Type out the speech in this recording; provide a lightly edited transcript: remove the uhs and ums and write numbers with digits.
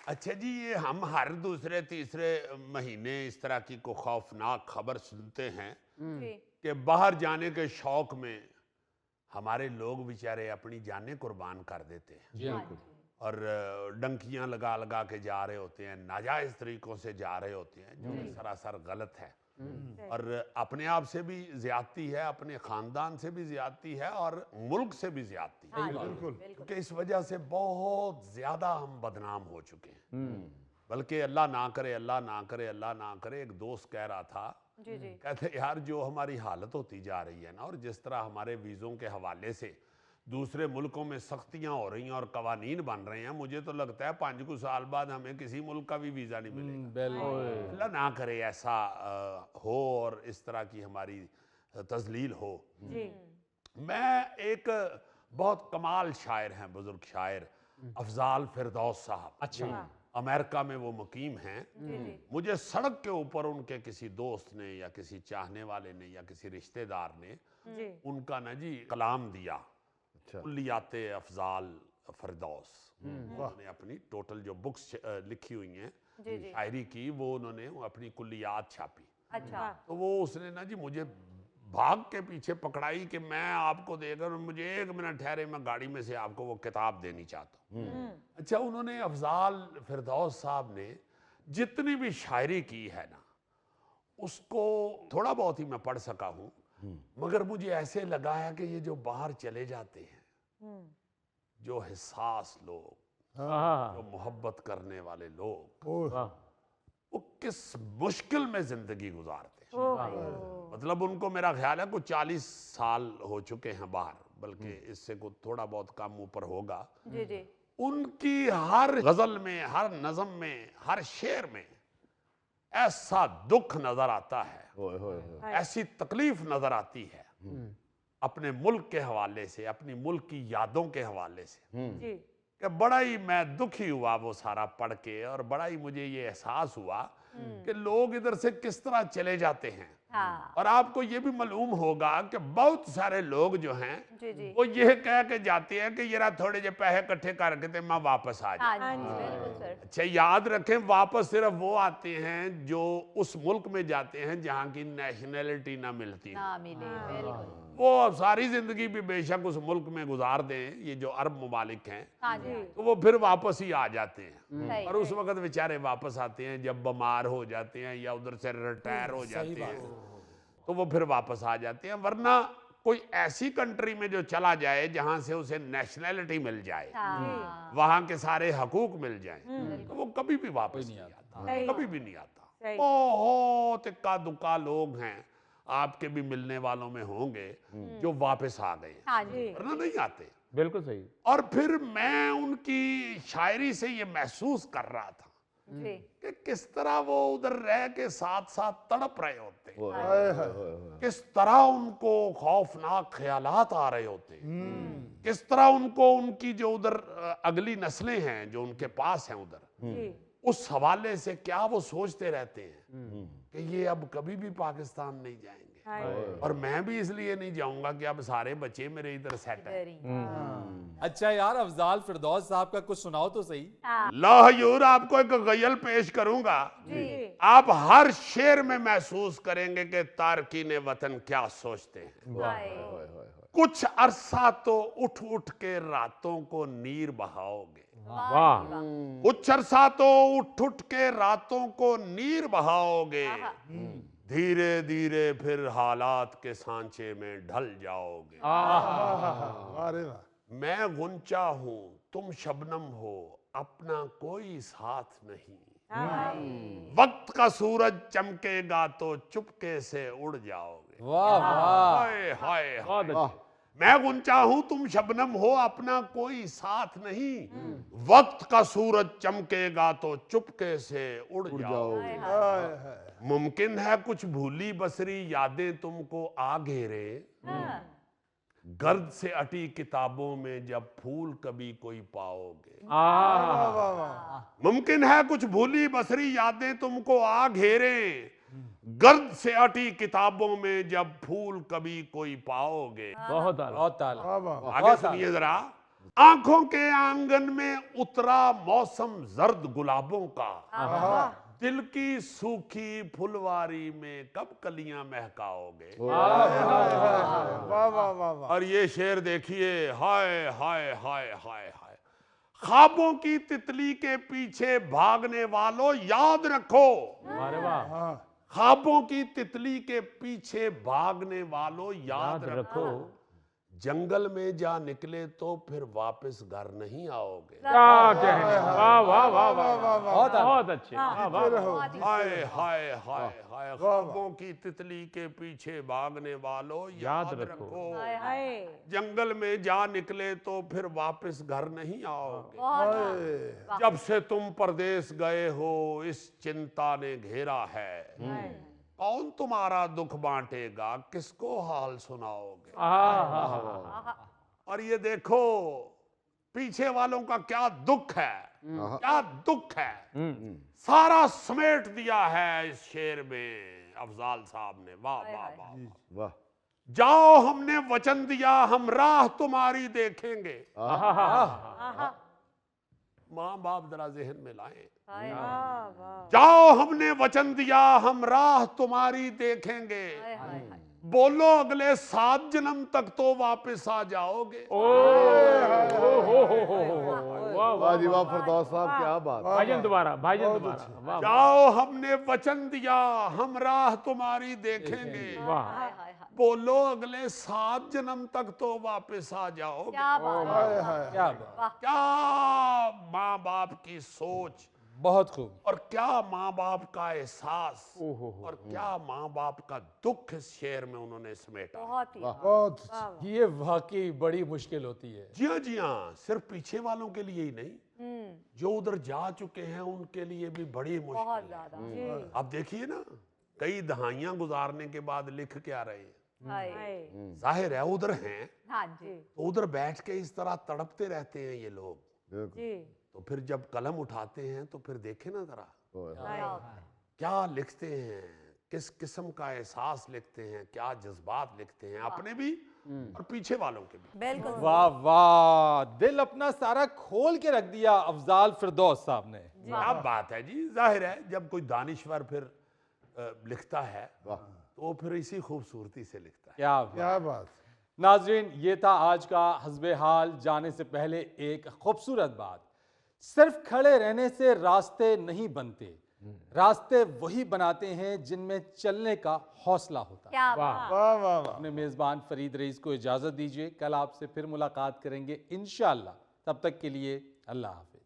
अच्छा जी, ये हम हर दूसरे तीसरे महीने इस तरह की को खौफनाक खबर सुनते हैं जी। कि बाहर जाने के शौक में हमारे लोग बेचारे अपनी जानें कुर्बान कर देते हैं जी हाँ, हाँ बिल्कुल। जी। और डंकियां लगा लगा के जा रहे होते हैं, नाजायज तरीकों से जा रहे होते हैं, जो कि सरासर गलत है सही। और अपने आप से भी ज्यादती है, अपने खानदान से भी ज्यादती है और मुल्क से भी ज्यादती है, हाँ जी, बिल्कुल। बिल्कुल। क्योंकि इस वजह से बहुत ज्यादा हम बदनाम हो चुके हैं। बल्कि अल्लाह ना करे, अल्लाह ना करे, अल्लाह ना करे। एक दोस्त कह रहा था, जी, जी। कहते यार जो हमारी हालत होती जा रही है ना, और जिस तरह हमारे वीज़ों के हवाले से दूसरे मुल्कों में सख्तियां हो रही हैं और कवानीन बन रहे हैं, मुझे तो लगता है 5 साल बाद हमें किसी मुल्क का भी वीज़ा नहीं मिलेगा। बिल्कुल। अल्लाह ना करे ऐसा हो और इस तरह की हमारी तजलील हो। जी। मैं एक बहुत कमाल शायर हैं, बुजुर्ग शायर अफजाल फिरदौस साहब, अच्छा। हाँ। अमेरिका में वो मुकीम हैं। जी, जी। मुझे सड़क के ऊपर उनके किसी दोस्त ने या किसी चाहने वाले ने या किसी रिश्तेदार ने जी। उनका ना जी कलाम दिया, अच्छा। कुल्लियाते अफजाल फिरदौस। उन्होंने अपनी टोटल जो बुक्स लिखी हुई हैं जी, जी। शायरी की, वो उन्होंने अपनी कुल्लियात छापी। अच्छा। तो वो उसने ना जी मुझे भाग के पीछे पकड़ाई कि मैं आपको देकर, मुझे 1 मिनट ठहरे, मैं गाड़ी में से आपको वो किताब देनी चाहता हूँ। अच्छा, उन्होंने अफजाल फिरदौस साहब ने जितनी भी शायरी की है ना, उसको थोड़ा बहुत ही मैं पढ़ सका हूँ, मगर मुझे ऐसे लगा है कि ये जो बाहर चले जाते हैं, जो हिस्सास लोग, जो मोहब्बत करने वाले लोग, वाह। वो किस मुश्किल में जिंदगी गुजारते हैं। ओहो। मतलब उनको मेरा ख्याल है कुछ 40 साल हो चुके हैं बाहर, बल्कि इससे कुछ थोड़ा बहुत कम ऊपर होगा। जी, जी। उनकी हर गजल में, हर नज़म में, हर शेर में ऐसा दुख नजर आता है, होए होए होए। हाय। ऐसी तकलीफ नजर आती है अपने मुल्क के हवाले से, अपनी मुल्क की यादों के हवाले से, जी। कि बड़ा ही मैं दुखी हुआ वो सारा पढ़ के, और बड़ा ही मुझे ये एहसास हुआ कि लोग इधर से किस तरह चले जाते हैं। हाँ। और आपको ये भी मालूम होगा कि बहुत सारे लोग जो हैं जी, जी। वो ये कह के जाते हैं कि यार थोड़े जे पैसे इकट्ठे करके ते मैं वापस आ जाऊं। हाँ जी, बिल्कुल सर। अच्छा, याद रखें, वापस सिर्फ वो आते हैं जो उस मुल्क में जाते हैं जहां की नेशनैलिटी ना मिलती हो। ना मिले, बिल्कुल। वो सारी जिंदगी भी बेशक उस मुल्क में गुजार दें, ये जो अरब ममालिक हैं, हाँ जी। तो वो फिर वापस ही आ जाते हैं। सही। और उस वक्त बेचारे वापस आते हैं जब बीमार हो जाते हैं या उधर से रिटायर हो जाते हैं, तो वो फिर वापस आ जाते हैं। वरना कोई ऐसी कंट्री में जो चला जाए जहां से उसे नेशनैलिटी मिल जाए, हाँ। वहां के सारे हकूक मिल जाएं, तो वो कभी भी वापस नहीं नहीं आता। आता, सही। कभी भी नहीं आता। सही। बहुत इक्का दुक्का लोग हैं, आपके भी मिलने वालों में होंगे, जो वापस आ गए, हाँ जी। वरना नहीं आते। बिल्कुल सही। और फिर मैं उनकी शायरी से ये महसूस कर रहा था जी। कि किस तरह वो उधर रह के साथ साथ तड़प रहे होते हैं, होए होए होए। किस तरह उनको खौफनाक ख्यालात आ रहे होते हैं, किस तरह उनको उनकी जो उधर अगली नस्लें हैं जो उनके पास हैं उधर, जी। उस हवाले से क्या वो सोचते रहते हैं कि ये अब कभी भी पाकिस्तान नहीं जाएंगे। हाय। और मैं भी इसलिए नहीं जाऊंगा कि अब सारे बच्चे मेरे इधर सेट हैं। इधर ही। अच्छा यार, अफजाल फिरदौस साहब का कुछ सुनाओ तो सही। हाँ ला हजूर, आपको एक गजल पेश करूंगा। जी। आप हर शेर में महसूस करेंगे कि तारकीन वतन क्या सोचते हैं। हाय। कुछ अरसा तो उठ उठ के रातों को नीर बहाओगे, वाह जी वाह। कुछ अरसा तो उठ उठ के रातों को नीर बहाओगे, धीरे धीरे फिर हालात के सांचे में ढल जाओगे। मैं गुंचा हूं, तुम शबनम हो, अपना कोई साथ नहीं, हाय। वक्त का सूरज चमकेगा तो चुपके से उड़ जाओगे। वाह वाह। हाय हाय बहुत हाय। अच्छे। मैं गुंचा हूं, तुम शबनम हो, अपना कोई साथ नहीं, वक्त का सूरज चमकेगा तो चुपके से उड़ जाओगे। मुमकिन है कुछ भूली बसरी यादें तुमको आ घेरे, हाँ। गर्द से अटी किताबों में जब फूल कभी कोई पाओगे। मुमकिन है कुछ भूली बसरी यादें तुमको आ घेरे, गर्द से अटी किताबों में जब फूल कभी कोई पाओगे। बहुत आला। बहुत ताला। वाह वाह आगे सुनिए जरा। आंखों के आंगन में उतरा मौसम जर्द गुलाबों का, दिल की सूखी फुलवारी में कब कलियां महकाओगे। वाह वाह वाह वाह। और ये शेर देखिए, हाय हाय हाय हाय हाय, ख्वाबों की तितली के पीछे भागने वालों याद रखो। अरे वाह। ख्वाबों की तितली के पीछे भागने वालों याद याद रखो, रखो। जंगल में जा निकले तो फिर वापस घर नहीं आओगे। क्या कहें, वाह वाह वाह वाह, बहुत आला। बहुत अच्छे, वाह वाह वाह। हाय हाय हाय हाय, ख्वाबों की तितली के पीछे भागने वालों याद याद रखो। रखो, हाय हाय। जंगल में जा निकले तो फिर वापस घर नहीं आओगे। बहुत जब से तुम परदेश गए हो इस चिंता ने घेरा है, कौन तुम्हारा दुख बांटेगा, किसको हाल सुनाओगे। और ये देखो पीछे वालों का क्या दुख है, क्या दुख है, सारा समेट दिया है इस शेर में अफजाल साहब ने। वाह वाह वाह। वाह। जाओ हमने वचन दिया हम राह तुम्हारी देखेंगे। माँ बाप जरा जहन में लाएं। जाओ हमने वचन दिया हम राह तुम्हारी देखेंगे, बोलो अगले 7 जन्म तक तो वापस आ जाओगे। वाह जी वाह फिरदौस साहब, क्या बात। भाईजान दोबारा, भाईजान दोबारा, वाह जाओ हमने वचन दिया हम राह तुम्हारी देखेंगे, वाह। बोलो अगले 7 जन्म तक तो वापस आ जाओगे। क्या बात है। क्या बात। क्या माँ बाप की सोच, बहुत खूब। और क्या माँ बाप का एहसास, और क्या माँ बाप का दुख इस शेर में उन्होंने समेटा। बहुत ये वाकई बड़ी मुश्किल होती है। जी हाँ जी हाँ, सिर्फ पीछे वालों के लिए ही नहीं, जो उधर जा चुके हैं उनके लिए भी बड़ी मुश्किल है। आप देखिए ना, कई दहाइयां गुजारने के बाद लिख क्या रहे हैं। जाहिर है उधर हैं, तो उधर बैठ के इस तरह तड़पते रहते हैं ये लोग, तो फिर जब कलम उठाते हैं तो फिर देखें ना जरा क्या लिखते हैं, किस किस्म का एहसास लिखते हैं, क्या जज्बात लिखते हैं, अपने भी और पीछे वालों के भी। बिल्कुल। वाह वाह, दिल अपना सारा खोल के रख दिया अफजाल फिरदौस साहब ने। क्या बात है जी। जाहिर है जब कोई दानिश्वर फिर लिखता है तो फिर इसी खूबसूरती से लिखता है। क्या बात। नाजरीन, ये था आज का हस्बे हाल। जाने से पहले एक खूबसूरत बात, सिर्फ खड़े रहने से रास्ते नहीं बनते, रास्ते वही बनाते हैं जिनमें चलने का हौसला होता है। वाह वाह वाह। अपने मेजबान फरीद रईस को इजाजत दीजिए, कल आपसे फिर मुलाकात करेंगे इंशाअल्लाह। तब तक के लिए अल्लाह हाफिज।